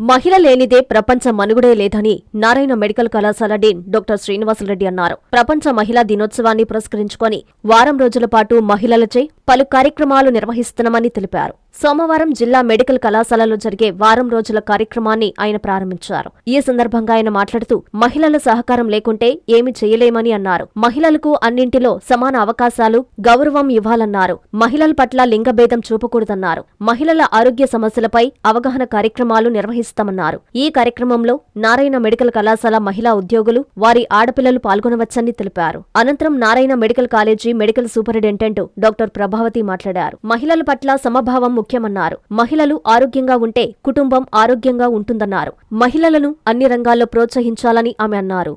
మహిళ లేనిదే ప్రపంచ మనుగడే లేదని నారాయణ మెడికల్ కళాశాల డీన్ డాక్టర్ శ్రీనివాసరెడ్డి అన్నారు. ప్రపంచ మహిళా దినోత్సవాన్ని పురస్కరించుకొని వారం రోజుల పాటు మహిళలచే పలు కార్యక్రమాలు నిర్వహిస్తున్నామని తెలిపారు. సోమవారం జిల్లా మెడికల్ కళాశాలలో జరిగే వారం రోజుల కార్యక్రమాన్ని ఆయన ప్రారంభించారు. ఈ సందర్భంగా ఆయన మాట్లాడుతూ మహిళల సహకారం లేకుంటే ఏమీ చేయలేమని అన్నారు. మహిళలకు అన్నింటిలో సమాన అవకాశాలు, గౌరవం ఇవ్వాలన్నారు. మహిళల పట్ల లింగభేదం చూపకూడదన్నారు. మహిళల ఆరోగ్య సమస్యలపై అవగాహన కార్యక్రమాలు నిర్వహిస్తామన్నారు. ఈ కార్యక్రమంలో నారాయణ మెడికల్ కళాశాల మహిళా ఉద్యోగులు, వారి ఆడపిల్లలు పాల్గొనవచ్చని తెలిపారు. అనంతరం Narayana medical college medical superintendent doctor Prabhavati మాట్లాడారు. మహిళల పట్ల సమభావం ముఖ్యమన్నారు. మహిళలు ఆరోగ్యంగా ఉంటే కుటుంబం ఆరోగ్యంగా ఉంటుందన్నారు. మహిళలను అన్ని రంగాల్లో ప్రోత్సహించాలని ఆమె అన్నారు.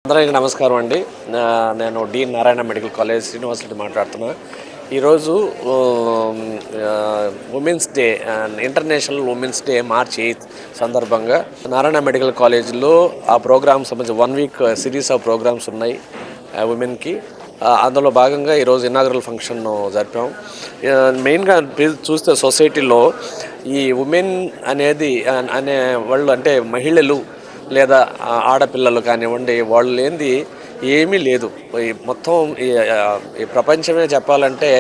అందరికీ నమస్కారం అండి. నేను డీన్ నారాయణ మెడికల్ కాలేజ్ శ్రీనివాసరెడ్డి మాట్లాడుతున్నా. ఈరోజు women's day, international women's day March 8 సందర్భంగా నారాయణ మెడికల్ కాలేజీలో ఆ ప్రోగ్రామ్స్ సంబంధించి 1 వీక్ సిరీస్ ఆఫ్ ప్రోగ్రామ్స్ ఉన్నాయి ఉమెన్కి. అందులో భాగంగా ఈరోజు ఇనాగరల్ ఫంక్షన్ జరిపాం. మెయిన్గా చూస్తే సొసైటీలో ఈ ఉమెన్ అనేది అనే వాళ్ళు, అంటే మహిళలు లేదా ఆడపిల్లలు కానివ్వండి, వాళ్ళు లేనిది ఏమీ లేదు. మొత్తం ఈ ప్రపంచమే చెప్పాలంటే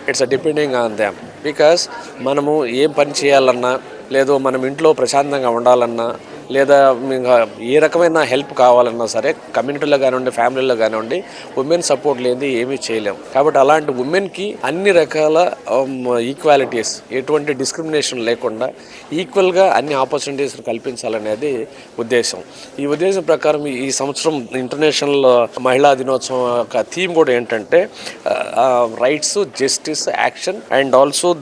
it's depending on them. Because మనము ఏం పని చేయాలన్నా, లేదు మనం ఇంట్లో ప్రశాంతంగా ఉండాలన్నా, లేదా ఏ రకమైన హెల్ప్ కావాలన్నా సరే, కమ్యూనిటీలో కానివ్వండి, ఫ్యామిలీలో కానివ్వండి, ఉమెన్ సపోర్ట్ లేనిది ఏమీ చేయలేం. కాబట్టి అలాంటి ఉమెన్కి అన్ని రకాల ఈక్వాలిటీస్, ఎటువంటి డిస్క్రిమినేషన్ లేకుండా ఈక్వల్గా అన్ని ఆపర్చునిటీస్ కల్పించాలనేది ఉద్దేశం. ఈ ఉద్దేశం ప్రకారం ఈ సంవత్సరం ఇంటర్నేషనల్ మహిళా దినోత్సవం యొక్క థీమ్ కూడా ఏంటంటే rights, justice, action and also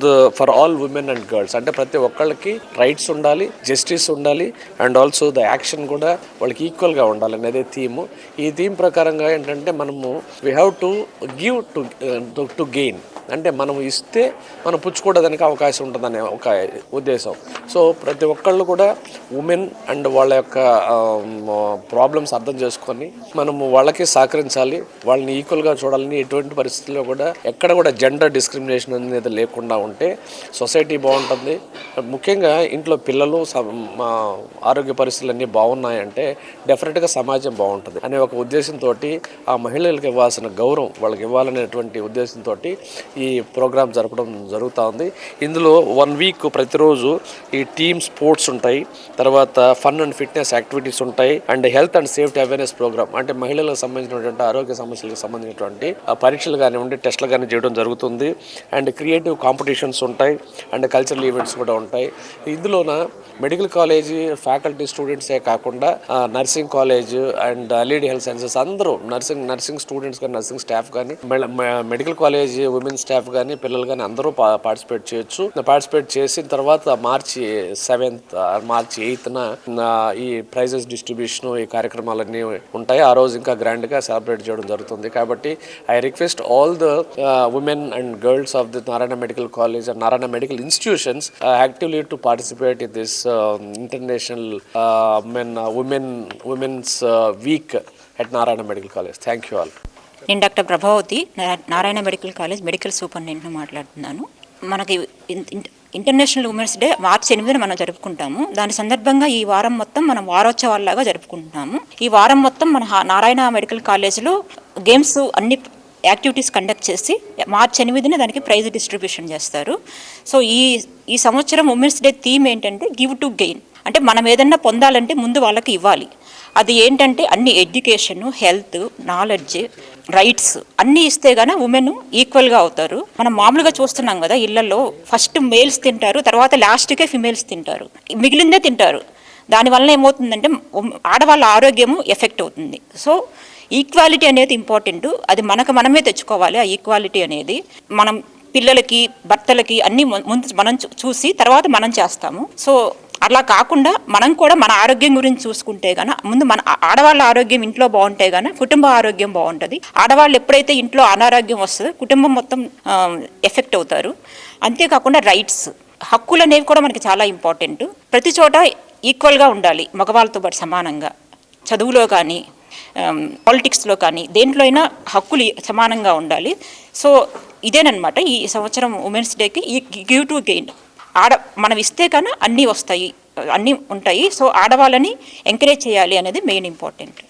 for all women and girls. అంటే ప్రతి ఒక్కళ్ళకి రైట్స్ ఉండాలి, జస్టిస్ ఉండాలి, అండ్ ఆల్సో ద యాక్షన్ కూడా వాళ్ళకి ఈక్వల్గా ఉండాలనేదే థీము. ఈ థీమ్ ప్రకారంగా ఏంటంటే మనము we have to give to gain. అంటే మనం ఇస్తే మనం పుచ్చుకోవడానికి అవకాశం ఉంటుందనే ఒక ఉద్దేశం. సో ప్రతి ఒక్కళ్ళు కూడా ఉమెన్ అండ్ వాళ్ళ యొక్క ప్రాబ్లమ్స్ అర్థం చేసుకొని మనము వాళ్ళకి సహకరించాలి, వాళ్ళని ఈక్వల్గా చూడాలని. ఎటువంటి పరిస్థితుల్లో కూడా ఎక్కడ కూడా జెండర్ డిస్క్రిమినేషన్ అనేది లేకుండా ఉంటే సొసైటీ బాగుంటుంది. ముఖ్యంగా ఇంట్లో పిల్లలు ఆరోగ్య పరిస్థితులు అన్నీ బాగున్నాయంటే డెఫినెట్గా సమాజం బాగుంటుంది అనే ఒక ఉద్దేశంతో, ఆ మహిళలకు ఇవ్వాల్సిన గౌరవం వాళ్ళకి ఇవ్వాలనేటువంటి ఉద్దేశంతో ఈ ప్రోగ్రామ్ జరపడం జరుగుతూ ఉంది. ఇందులో 1 వీక్ ప్రతిరోజు ఈ టీమ్ స్పోర్ట్స్ ఉంటాయి, తర్వాత ఫన్ అండ్ ఫిట్నెస్ యాక్టివిటీస్ ఉంటాయి, and health and safety awareness program. అంటే మహిళలకు సంబంధించినటువంటి ఆరోగ్య సమస్యలకు సంబంధించినటువంటి పరీక్షలు కానివ్వండి, టెస్టులు కానీ చేయడం జరుగుతుంది. అండ్ క్రియేటివ్ కాంపిటీషన్స్ ఉంటాయి, అండ్ కల్చరల్ ఈవెంట్స్ కూడా ఉంటాయి. ఇందులోన మెడికల్ కాలేజీ ఫ్యాకల్టీ స్టూడెంట్సే కాకుండా nursing college and allied health sciences అందరూ నర్సింగ్ స్టూడెంట్స్ కానీ, నర్సింగ్ స్టాఫ్ కానీ, మెడికల్ కాలేజ్ ఉమెన్ స్టాఫ్ కానీ, పిల్లలు కానీ అందరూ పార్టిసిపేట్ చేయొచ్చు. పార్టిసిపేట్ చేసిన తర్వాత March 7th, March 8th ఈ ప్రైజెస్ డిస్ట్రిబ్యూషన్, ఈ కార్యక్రమాలన్నీ ఉంటాయి. ఆ రోజు ఇంకా గ్రాండ్గా సెలబ్రేట్ చేయడం జరుగుతుంది. కాబట్టి I request all the women and girls of the Narayana medical college and Narayana medical institutions actively to participate in this international women's week at Narayana Medical College. Thank you all. నేను doctor Prabhavati, Narayana medical college medical సూపరింటెండెంట్ను మాట్లాడుతున్నాను. మనకి international women's day March 8 మనం జరుపుకుంటాము. దాని సందర్భంగా ఈ వారం మొత్తం మనం వారోత్సవాల్లాగా జరుపుకుంటున్నాము. ఈ వారం మొత్తం మన నారాయణ మెడికల్ కాలేజ్లో గేమ్స్ అన్ని యాక్టివిటీస్ కండక్ట్ చేసి March 8 దానికి ప్రైజ్ డిస్ట్రిబ్యూషన్ చేస్తారు. సో ఈ సంవత్సరం ఉమెన్స్ డే థీమ్ ఏంటంటే గివ్ టు గెయిన్. అంటే మనం ఏదన్నా పొందాలంటే ముందు వాళ్ళకి ఇవ్వాలి. అది ఏంటంటే అన్ని ఎడ్యుకేషన్, హెల్త్, నాలెడ్జ్, రైట్స్ అన్నీ ఇస్తే గానీ ఉమెన్ ఈక్వల్గా అవుతారు. మనం మామూలుగా చూస్తున్నాం కదా, ఇళ్లలో ఫస్ట్ మేల్స్ తింటారు, తర్వాత లాస్ట్కే ఫిమేల్స్ తింటారు, మిగిలిందే తింటారు. దానివల్ల ఏమవుతుందంటే ఆడవాళ్ళ ఆరోగ్యము ఎఫెక్ట్ అవుతుంది. సో ఈక్వాలిటీ అనేది ఇంపార్టెంట్. అది మనమే తెచ్చుకోవాలి. ఆ ఈక్వాలిటీ అనేది మనం పిల్లలకి, భర్తలకి అన్నీ ముందు మనం చూసి తర్వాత మనం చేస్తాము. సో అలా కాకుండా మనం కూడా మన ఆరోగ్యం గురించి చూసుకుంటే గానీ, ముందు మన ఆడవాళ్ళ ఆరోగ్యం ఇంట్లో బాగుంటే గానీ కుటుంబ ఆరోగ్యం బాగుంటుంది. ఆడవాళ్ళు ఎప్పుడైతే ఇంట్లో అనారోగ్యం వస్తుందో కుటుంబం మొత్తం ఎఫెక్ట్ అవుతారు. అంతేకాకుండా రైట్స్, హక్కులు అనేవి కూడా మనకి చాలా ఇంపార్టెంట్. ప్రతి చోట ఈక్వల్గా ఉండాలి, మగవాళ్ళతో పాటు సమానంగా. చదువులో కానీ, పాలిటిక్స్లో కానీ, దేంట్లో అయినా హక్కులు సమానంగా ఉండాలి. సో ఇదేనమాట ఈ సంవత్సరం ఉమెన్స్ డేకి ఈ గివ్ టు గెయిన్. మనం ఇస్తే కానీ అన్నీ వస్తాయి. అన్నీ ఉంటాయి. సో ఆడవాళ్ళని ఎంకరేజ్ చేయాలి అనేది మెయిన్ ఇంపార్టెంట్.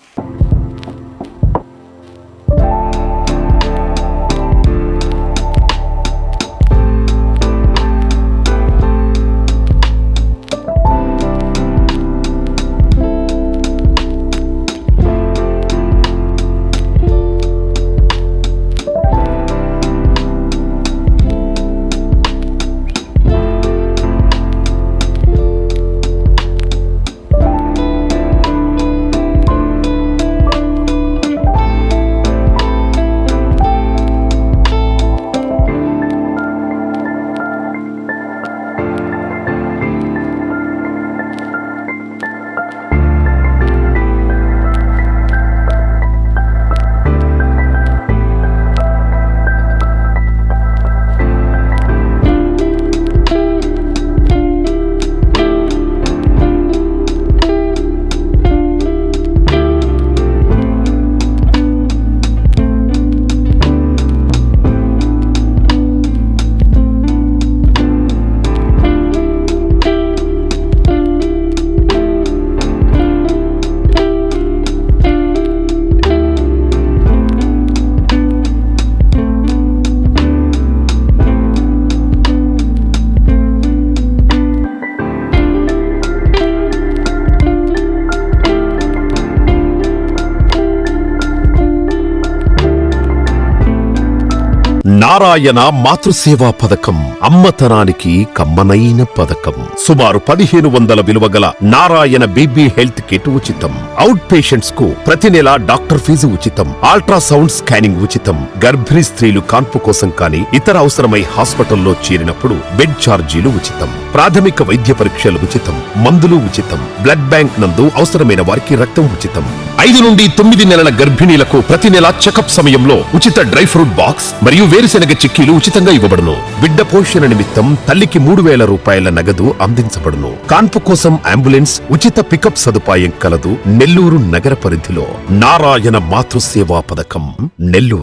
నారాయణ మాతృసేవా పథకం అమ్మతనానికి కమ్మనైన పథకం. సుమారు 1500 విలువ గల నారాయణ బేబీ హెల్త్ కిట్ ఉచితం. అవుట్ పేషెంట్స్ కు ప్రతి నెల డాక్టర్ ఫీజు ఉచితం. అల్ట్రాసౌండ్ స్కానింగ్ ఉచితం. గర్భిణీ స్త్రీలు కాన్పు కోసం కానీ ఇతర అవసరమై హాస్పిటల్లో చేరినప్పుడు బెడ్ ఛార్జీలు ఉచితం. ప్రాథమిక వైద్య పరీక్షలు ఉచితం. మందులు ఉచితం. బ్లడ్ బ్యాంక్ నందు అవసరమైన వారికి రక్తం ఉచితం. 5 నుండి 9 నెలల గర్భిణీలకు ప్రతి నెల చెకప్ సమయంలో ఉచిత డ్రై ఫ్రూట్ బాక్స్ మరియు వేరుశెనగ చిక్కీలు ఉచితంగా ఇవ్వబడును. బిడ్డ పోషణ నిమిత్తం తల్లికి 3000 రూపాయల నగదు అందించబడును. కాన్పు కోసం అంబులెన్స్ ఉచిత పికప్ సదుపాయం కలదు. నెల్లూరు నగర పరిధిలో నారాయణ మాతృసేవా పథకం, నెల్లూరు.